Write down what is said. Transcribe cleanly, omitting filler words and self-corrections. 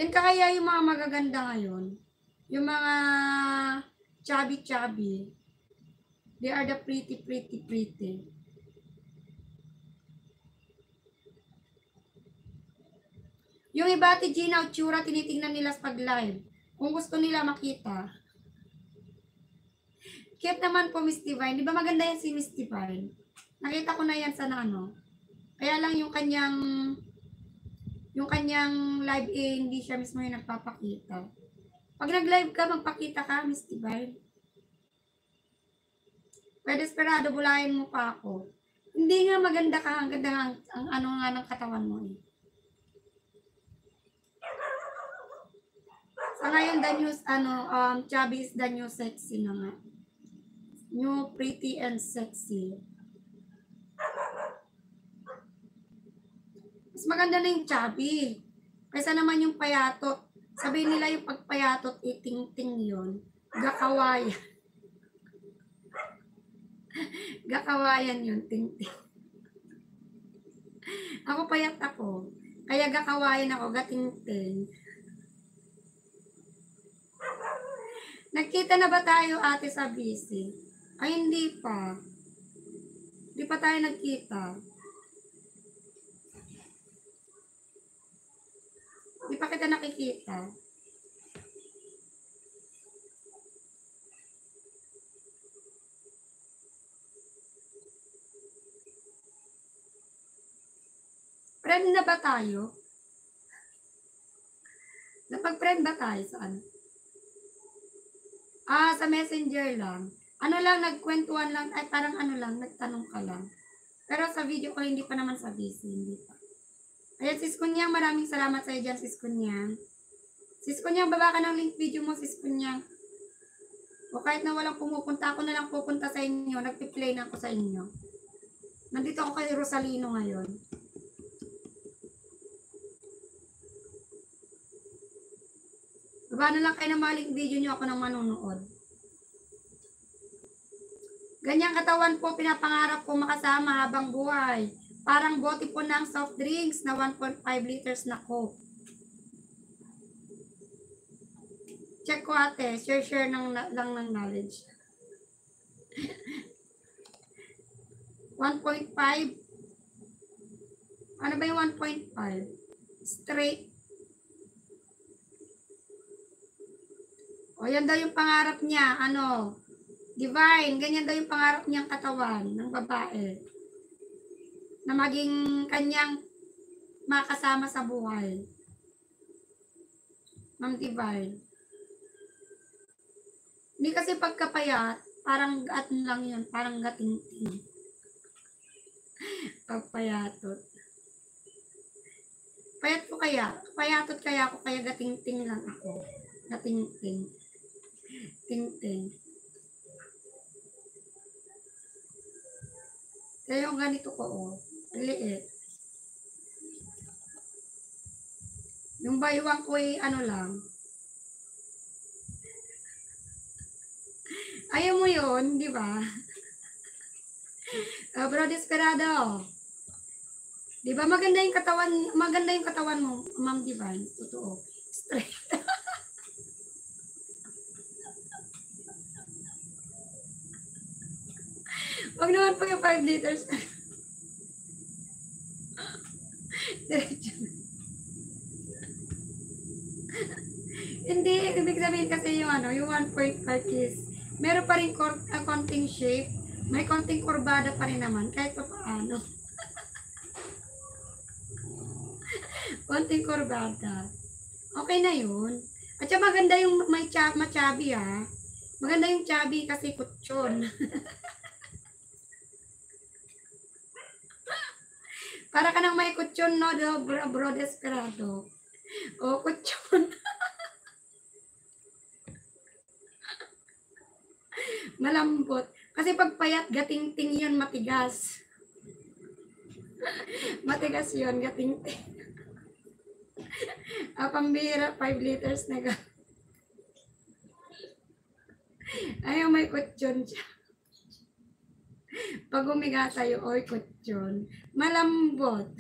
Yan kaya yung mga magaganda ngayon. Yung mga chubby-chubby. They are the pretty. Yung iba, Gina, tsura, tinitingnan nila sa pag-live. Kung gusto nila makita. Cute naman po, Miss Divine. Di ba maganda yan si Miss Divine? Nakita ko na yan sa ano. Kaya lang yung kanyang live hindi siya mismo yung nagpapakita. Pag nag-live ka, magpakita ka, Miss Divine. Pwede esperado, bulayin mo pa ako. Hindi nga maganda ka, ang ganda nga, ang ano nga ng katawan mo eh. Sa ngayon, the news, chubby is the new sexy na nga. New, pretty, and sexy. Mas maganda na yung chubby. Kaysa naman yung payatot. Sabihin nila yung pagpayatot, iting-ting yun. Gakawayan. Gakawayan yun, ting-ting. Ako payat ako. Kaya gakawayan ako, gating-ting. Nagkita na ba tayo, ate, sa busy? Ay, hindi pa. Hindi pa tayo nagkita. Hindi pa kita nakikita. Friend na ba tayo? Napag-friend ba tayo saan? Sa messenger lang. Ano lang, nagkwentuhan lang, ay parang ano lang, nagtanong ka lang. Pero sa video ko, hindi pa naman sa busy, hindi pa. Ayan, Sis Kunyang, maraming salamat sa iyo dyan, Sis Kunyang. Sis Kunyang, baba ka ng link video mo, Sis Kunyang. O kahit na walang pumupunta, ako na lang pupunta sa inyo, nagpi-play na ako sa inyo. Nandito ako kay Rosalino ngayon. Baba na lang kayo ng maling video nyo, ako nang manonood. Ganyang katawan po, pinapangarap ko makasama habang buhay. Parang bote po ng soft drinks na 1.5 liters na Coke. Check ko ate, share lang ng knowledge. 1.5? Ano ba yung 1.5? Straight. O yan daw yung pangarap niya, ano, Divine, ganyan daw yung pangarap niyang katawan ng babae. Na maging kanyang makasama sa buhay. Ma'am Divine. Hindi kasi pagkapayat, parang gatin lang yun, parang gating-ting. Pagpayatot. Payat ko kaya, payatot kaya ako, kaya gating-ting lang ako. Gating-ting. Ting-ting. Kaya yung ganito ko, oh, liit. Yung baywang ko ay ano lang. Ayaw mo yun, di ba? Bro Desperado. Di ba maganda yung katawan mo, Ma'am Divine. Totoo. Straight. Wag naman po yung 5 liters. Diretso. Hindi, ibig sabihin kasi yung yung 1.5 is, meron pa rin konting shape, may konting kurbada pa rin naman, kahit pa paano. Konting kurbada. Okay na yun. At saka maganda yung may chubby ha. Maganda yung chubby kasi kutsyon. Para ka nang may kutsyon, no, bro Desperado. O, kutsyon. Malambot. Kasi pag payat, gating-ting yun, matigas. Matigas yun, gating-ting. Pambira, 5 liters na ga. Ayaw, may kutsyon siya. Pag umiga sa'yo, oy, kutsyon. Malambot.